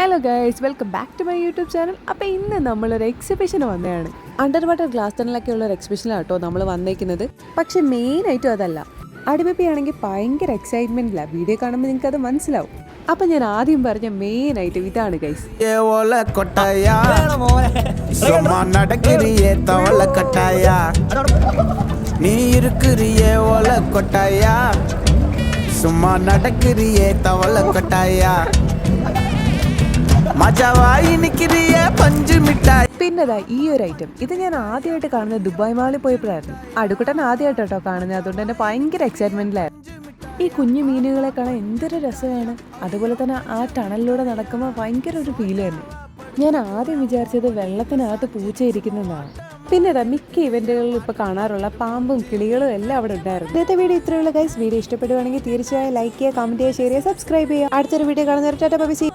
Hello guys, welcome back to my YouTube channel. അപ്പോൾ ഇന്ന് നമ്മളൊരു എക്സിബിഷന് വന്നതാണ്. അണ്ടർ വാട്ടർ ഗ്ലാസ് ടണലൊക്കെ ഉള്ള ഒരു എക്സിബിഷനാണ് കേട്ടോ നമ്മൾ വന്നേക്കുന്നത്. പക്ഷെ മെയിനായിട്ടും അതല്ല, അടിപൊളി ആണെങ്കിൽ ഭയങ്കര എക്സൈറ്റ്മെൻറ്റിലാണ്. വീഡിയോ കാണുമ്പോൾ നിങ്ങൾക്ക് അത് മനസ്സിലാവും. അപ്പം ഞാൻ ആദ്യം പറഞ്ഞ മെയിനായിട്ട് ഇതാണ് ഗൈസ്. പിന്നെതാ ഈ ഒരു ഐറ്റം, ഇത് ഞാൻ ആദ്യമായിട്ട് കാണുന്നത് ദുബായ് മാളിൽ പോയപ്പോഴായിരുന്നു. അടുക്കുട്ടൻ ആദ്യമായിട്ട് കേട്ടോ കാണുന്നത്, അതുകൊണ്ട് തന്നെ ഭയങ്കര എക്സൈറ്റ്മെന്റിലായിരുന്നു. ഈ കുഞ്ഞു മീനുകളെ കാണാൻ എന്തൊരു രസമാണ്. അതുപോലെ തന്നെ ആ ടണലിലൂടെ നടക്കുമ്പോൾ ഭയങ്കര ഒരു ഫീൽ തന്നെ. ഞാൻ ആദ്യം വിചാരിച്ചത് വെള്ളത്തിനകത്ത് പൂച്ച ഇരിക്കുന്നതാണ്. പിന്നെ മിക്ക ഇവന്റുകളിലും ഇപ്പോൾ കാണാറുള്ള പാമ്പും കിളികളും എല്ലാം അവിടെ ഉണ്ടായിരുന്നു. ഇന്നത്തെ വീഡിയോ ഇത്രയുള്ള ഗൈസ്. വീഡിയോ ഇഷ്ടപ്പെടുവാണെങ്കിൽ തീർച്ചയായും ലൈക്ക് ചെയ്യുക, കമന്റ് ചെയ്യുക, ഷെയർ ചെയ്യുക, സബ്സ്ക്രൈബ് ചെയ്യുക. അടുത്തൊരു വീഡിയോ കാണുന്നവരെ ടാറ്റാ ബൈ ബൈ.